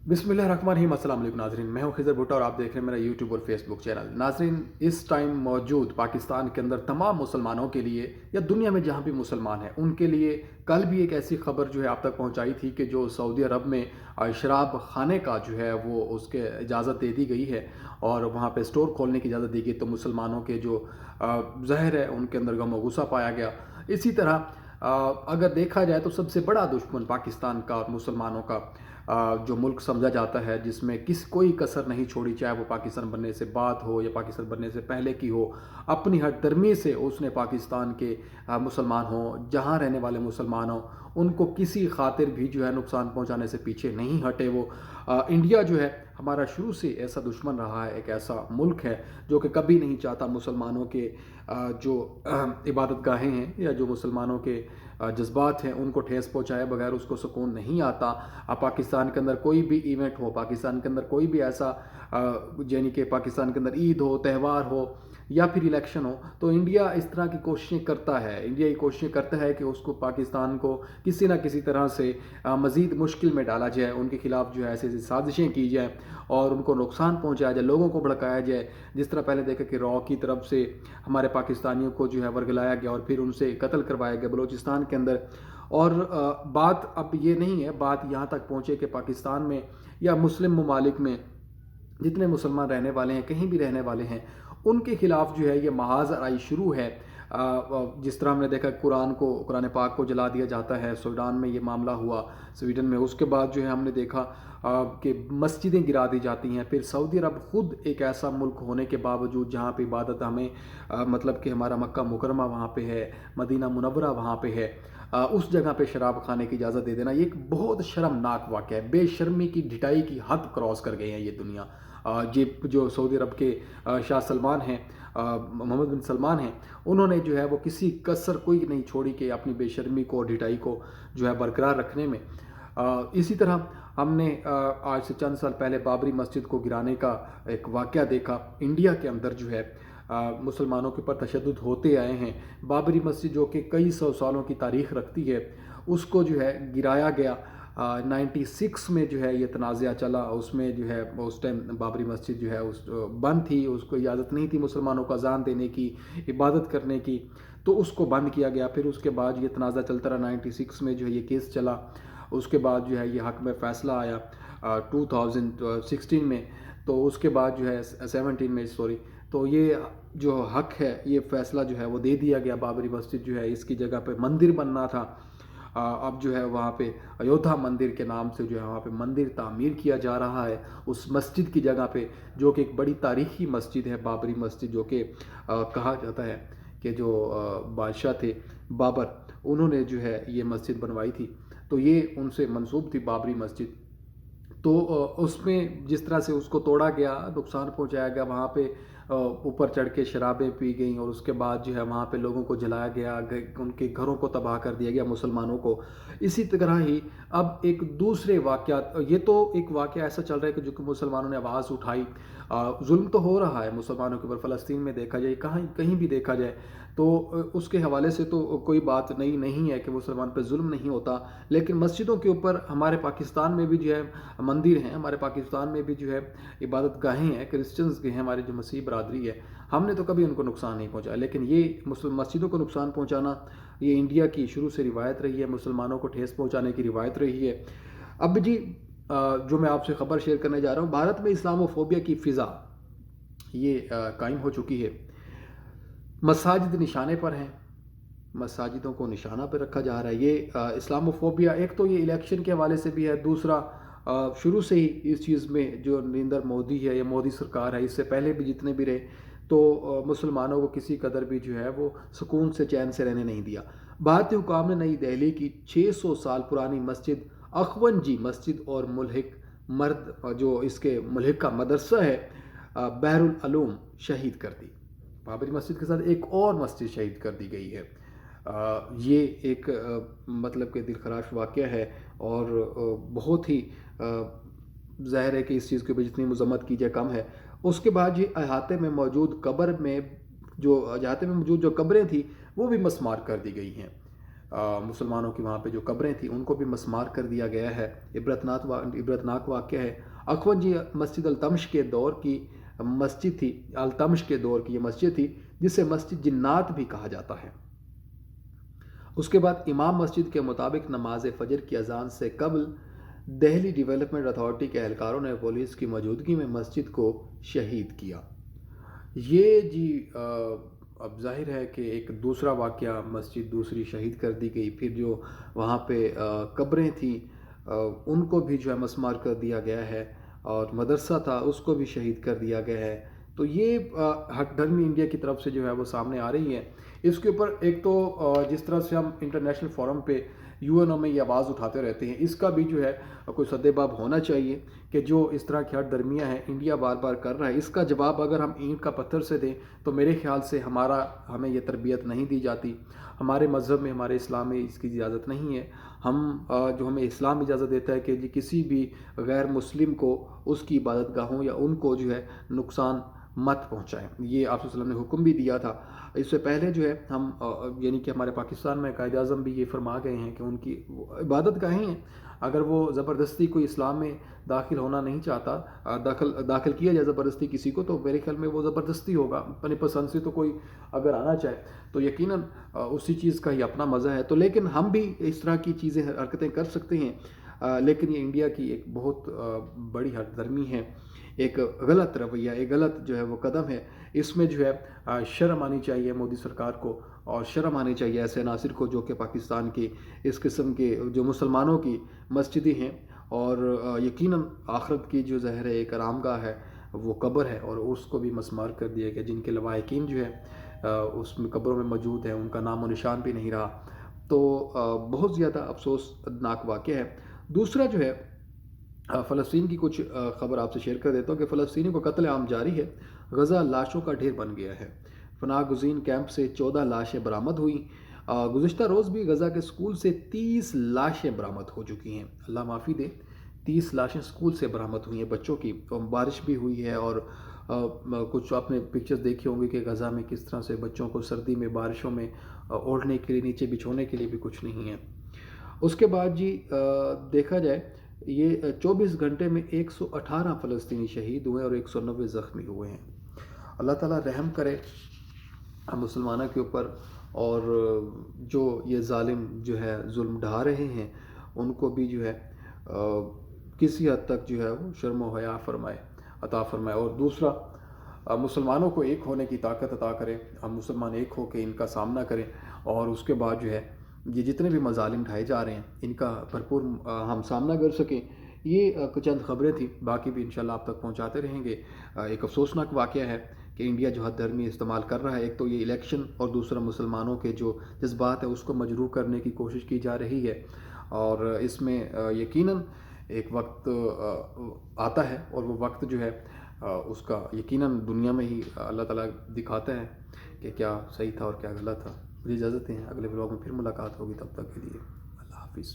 बिस्मिल्लाहिर्रहमानिर्रहीम। अस्सलाम वालेकुम नाज़रीन, मैं हूं खिज़र भुट्टा और आप देख रहे हैं मेरा यूट्यूब और फेसबुक चैनल। नाज़रीन, इस टाइम मौजूद पाकिस्तान के अंदर तमाम मुसलमानों के लिए या दुनिया में जहां भी मुसलमान हैं उनके लिए कल भी एक ऐसी खबर जो है आप तक पहुंचाई थी कि जो सऊदी अरब में शराब खाने का जो है वो उसके इजाज़त दे दी गई है और वहां पे स्टोर खोलने की इजाज़त दी गई। तो मुसलमानों के जो ज़हर है उनके अंदर गम और गुस्सा पाया गया। इसी तरह अगर देखा जाए तो सबसे बड़ा दुश्मन पाकिस्तान का और मुसलमानों का जो मुल्क समझा जाता है, जिसमें कोई कसर नहीं छोड़ी, चाहे वो पाकिस्तान बनने से बाद हो या पाकिस्तान बनने से पहले की हो। अपनी हर दरमी से उसने पाकिस्तान के मुसलमान हों, जहाँ रहने वाले मुसलमान हों, उनको किसी खातिर भी जो है नुकसान पहुँचाने से पीछे नहीं हटे। वो इंडिया जो है हमारा शुरू से ऐसा दुश्मन रहा है, एक ऐसा मुल्क है जो कि कभी नहीं चाहता मुसलमानों के जो इबादत गाहें हैं या जो मुसलमानों के जज्बात हैं उनको ठेस पहुँचाए बगैर उसको सुकून नहीं आता। पाकिस्तान के अंदर कोई भी इवेंट हो, पाकिस्तान के अंदर कोई भी ऐसा यानी कि पाकिस्तान के अंदर ईद हो, त्यौहार हो या फिर इलेक्शन हो, तो इंडिया इस तरह की कोशिशें करता है। इंडिया ये कोशिशें करता है कि उसको पाकिस्तान को किसी ना किसी तरह से मज़ीद मुश्किल में डाला जाए, उनके खिलाफ जो है ऐसी ऐसी साजिशें की जाए और उनको नुकसान पहुंचाया जाए, लोगों को भड़काया जाए। जिस तरह पहले देखा कि रॉ की तरफ से हमारे पाकिस्तानियों को जो है वर्गलाया गया और फिर उनसे कत्ल करवाया गया बलूचिस्तान के अंदर। और बात अब ये नहीं है, बात यहाँ तक पहुँचे कि पाकिस्तान में या मुस्लिम ममालिक में जितने मुसलमान रहने वाले हैं, कहीं भी रहने वाले हैं, उनके खिलाफ जो है ये महाजराई शुरू है। जिस तरह हमने देखा कुरान पाक को जला दिया जाता है, सूडान में ये मामला हुआ, स्वीडन में। उसके बाद जो है हमने देखा कि मस्जिदें गिरा दी जाती हैं। फिर सऊदी अरब ख़ुद एक ऐसा मुल्क होने के बावजूद जहाँ पे इबादत हमें मतलब कि हमारा मक्का मुकरमा वहाँ पे है, मदीना मुनव्वरा वहाँ पे है, उस जगह पे शराब खाने की इजाज़त दे देना ये एक बहुत शर्मनाक वाक़या है। बेशर्मी की ढिठाई की हद क्रॉस कर गए हैं ये दुनिया। ये जो सऊदी अरब के शाह सलमान हैं, मोहम्मद बिन सलमान हैं, उन्होंने जो है वो किसी कसर कोई नहीं छोड़ी कि अपनी बेशर्मी को और ढिठाई को जो है बरकरार रखने में। इसी तरह हमने आज से चंद साल पहले बाबरी मस्जिद को गिराने का एक वाक़या देखा। इंडिया के अंदर जो है मुसलमानों के ऊपर तशद्दुद होते आए हैं। बाबरी मस्जिद जो कि कई सौ सालों की तारीख़ रखती है, उसको जो है गिराया गया। 96 में जो है ये तनाज़ा चला, उसमें जो है उस टाइम बाबरी मस्जिद जो है उस बंद थी, उसको इजाज़त नहीं थी मुसलमानों को अज़ान देने की, इबादत करने की, तो उसको बंद किया गया। फिर उसके बाद ये तनाज़ा चलता रहा, 96 में जो है ये केस चला। उसके बाद जो है ये हक़ में फ़ैसला आया 2016 में। तो उसके बाद जो है 17 में सॉरी, तो ये जो हक़ है, ये फ़ैसला जो है वो दे दिया गया। बाबरी मस्जिद जो है इसकी जगह पे मंदिर बनना था, अब जो है वहाँ पे अयोध्या मंदिर के नाम से जो है वहाँ पे मंदिर तामीर किया जा रहा है उस मस्जिद की जगह पे, जो कि एक बड़ी तारीख़ी मस्जिद है बाबरी मस्जिद, जो कि कहा जाता है कि जो बादशाह थे बाबर, उन्होंने जो है ये मस्जिद बनवाई थी। तो ये उनसे मंसूब थी बाबरी मस्जिद। तो उसमें जिस तरह से उसको तोड़ा गया, नुकसान पहुंचाया गया, वहाँ पे ऊपर चढ़ के शराबें पी गई और उसके बाद जो है वहाँ पे लोगों को जलाया गया, उनके घरों को तबाह कर दिया गया मुसलमानों को। इसी तरह ही अब एक दूसरे वाक़यात, ये तो एक वाक़या ऐसा चल रहा है कि जो कि मुसलमानों ने आवाज़ उठाई। जुल्म तो हो रहा है मुसलमानों के ऊपर, फ़लस्तीन में देखा जाए, कहीं कहीं भी देखा जाए, तो उसके हवाले से तो कोई बात नहीं है कि मुसलमान पे जुल्म नहीं होता। लेकिन मस्जिदों के ऊपर हमारे पाकिस्तान में भी जो है मंदिर हैं, हमारे पाकिस्तान में भी जो है इबादत गाहें हैं, क्रिश्चियंस के हैं, हमारी जो मसीह बरादरी है, हमने तो कभी उनको नुकसान नहीं पहुंचाया। लेकिन ये मुस्लिम मस्जिदों को नुकसान पहुंचाना, ये इंडिया की शुरू से रिवायत रही है, मुसलमानों को ठेस पहुंचाने की रिवायत रही है। अब जी जो मैं आपसे ख़बर शेयर करने जा रहा हूँ, भारत में इस्लामोफोबिया की फ़िज़ा ये कायम हो चुकी है। मसाजिद निशाने पर हैं, मसाजिदों को निशाना पर रखा जा रहा है। ये इस्लामोफोबिया एक तो ये इलेक्शन के हवाले से भी है, दूसरा शुरू से ही इस चीज़ में जो नरेंद्र मोदी है या मोदी सरकार है, इससे पहले भी जितने भी रहे, तो मुसलमानों को किसी कदर भी जो है वो सुकून से चैन से रहने नहीं दिया। भारतीय हुकाम ने नई दिल्ली की 600 साल पुरानी मस्जिद अखवंजी मस्जिद और मुल्हिक मर्द जो इसके मुल्हिक का मदरसा है बहरुल अलूम शहीद कर दी। बाबरी मस्जिद के साथ एक और मस्जिद शहीद कर दी गई है। ये एक मतलब कि दिलखराश वाक़या है और बहुत ही ज़ाहिर है कि इस चीज़ के ऊपर जितनी मज़म्मत की जाए कम है। उसके बाद ये अहाते में मौजूद कब्रें थी वो भी मस्मार कर दी गई हैं। مسلمانوں کی وہاں پہ جو قبریں تھیں ان کو بھی مسمار کر دیا گیا ہے۔ عبرتناک واقعہ ہے۔ اخونجی مسجد التمش کے دور کی مسجد تھی، التمش کے دور کی یہ مسجد تھی جسے مسجد جنات بھی کہا جاتا ہے۔ اس کے بعد امام مسجد کے مطابق نماز فجر کی اذان سے قبل دہلی ڈیولپمنٹ اتھارٹی کے اہلکاروں نے پولیس کی موجودگی میں مسجد کو شہید کیا۔ یہ جی اب ظاہر ہے کہ ایک دوسرا واقعہ، مسجد دوسری شہید کر دی گئی، پھر جو وہاں پہ قبریں تھیں ان کو بھی جو ہے مسمار کر دیا گیا ہے، اور مدرسہ تھا اس کو بھی شہید کر دیا گیا ہے۔ تو یہ ہٹ دھرمی انڈیا کی طرف سے جو ہے وہ سامنے آ رہی ہے۔ اس کے اوپر ایک تو جس طرح سے ہم انٹرنیشنل فورم پہ UN میں یہ آواز اٹھاتے رہتے ہیں، اس کا بھی جو ہے کوئی سدباب ہونا چاہیے کہ جو اس طرح کی ہٹ درمیاں ہیں انڈیا بار بار کر رہا ہے، اس کا جواب اگر ہم اینٹ کا پتھر سے دیں تو میرے خیال سے ہمیں یہ تربیت نہیں دی جاتی۔ ہمارے مذہب میں، ہمارے اسلام میں اس کی اجازت نہیں ہے۔ جو ہمیں اسلام اجازت دیتا ہے کہ جی کسی بھی غیر مسلم کو اس کی عبادت گاہوں یا ان کو جو ہے نقصان مت پہنچائیں، یہ آپ صلی اللہ علیہ وسلم نے حکم بھی دیا تھا۔ اس سے پہلے جو ہے ہم یعنی کہ ہمارے پاکستان میں قائد اعظم بھی یہ فرما گئے ہیں کہ ان کی عبادت گاہیں ہیں، اگر وہ زبردستی کوئی اسلام میں داخل ہونا نہیں چاہتا، داخل کیا جائے زبردستی کسی کو، تو میرے خیال میں وہ زبردستی ہوگا۔ اپنی پسند سے تو کوئی اگر آنا چاہے تو یقیناً اسی چیز کا ہی اپنا مزہ ہے۔ تو لیکن ہم بھی اس طرح کی چیزیں حرکتیں کر سکتے ہیں، لیکن یہ انڈیا کی ایک بہت بڑی ہٹ درمی ہے، ایک غلط رویہ، ایک غلط جو ہے وہ قدم ہے۔ اس میں جو ہے شرم آنی چاہیے مودی سرکار کو، اور شرم آنی چاہیے ایسے عناصر کو جو کہ پاکستان کی اس قسم کے جو مسلمانوں کی مسجدیں ہیں، اور یقیناً آخرت کی جو ظاہر ہے ایک آرامگاہ ہے وہ قبر ہے، اور اس کو بھی مسمار کر دیا گیا۔ جن کے لواحقین جو ہے اس میں قبروں میں موجود ہیں، ان کا نام و نشان بھی نہیں رہا۔ تو بہت زیادہ افسوسناک واقعہ ہے۔ دوسرا جو ہے فلسطین کی کچھ خبر آپ سے شیئر کر دیتا ہوں کہ فلسطینیوں کا قتل عام جاری ہے، غزہ لاشوں کا ڈھیر بن گیا ہے۔ پناہ گزین کیمپ سے 14 لاشیں برآمد ہوئیں۔ گزشتہ روز بھی غزہ کے سکول سے 30 لاشیں برآمد ہو چکی ہیں، اللہ معافی دے، 30 لاشیں سکول سے برآمد ہوئی ہیں بچوں کی۔ بارش بھی ہوئی ہے، اور کچھ آپ نے پکچرز دیکھی ہوں گی کہ غزہ میں کس طرح سے بچوں کو سردی میں، بارشوں میں اوڑھنے کے لیے، نیچے بچھونے کے لیے بھی کچھ نہیں ہے۔ اس کے بعد جی دیکھا جائے یہ 24 گھنٹے میں 118 فلسطینی شہید ہوئے اور 190 زخمی ہوئے ہیں۔ اللہ تعالیٰ رحم کرے مسلمانوں کے اوپر، اور جو یہ ظالم جو ہے ظلم ڈھا رہے ہیں ان کو بھی جو ہے کسی حد تک جو ہے وہ شرم و حیا عطا فرمائے، اور دوسرا مسلمانوں کو ایک ہونے کی طاقت عطا کرے، ہم مسلمان ایک ہو کے ان کا سامنا کریں، اور اس کے بعد جو ہے یہ جتنے بھی مظالم ڈھائے جا رہے ہیں ان کا بھرپور ہم سامنا کر سکیں۔ یہ چند خبریں تھیں، باقی بھی انشاءاللہ آپ تک پہنچاتے رہیں گے۔ ایک افسوسناک واقعہ ہے کہ انڈیا جو حد دھرمی استعمال کر رہا ہے، ایک تو یہ الیکشن، اور دوسرا مسلمانوں کے جو جذبات ہے اس کو مجروح کرنے کی کوشش کی جا رہی ہے، اور اس میں یقیناً ایک وقت آتا ہے، اور وہ وقت جو ہے اس کا یقیناً دنیا میں ہی اللہ تعالیٰ دکھاتا ہے کہ کیا صحیح تھا اور کیا غلط تھا۔ مجھے اجازت ہے، اگلے بلاگ میں پھر ملاقات ہوگی، تب تک کے لیے اللہ حافظ۔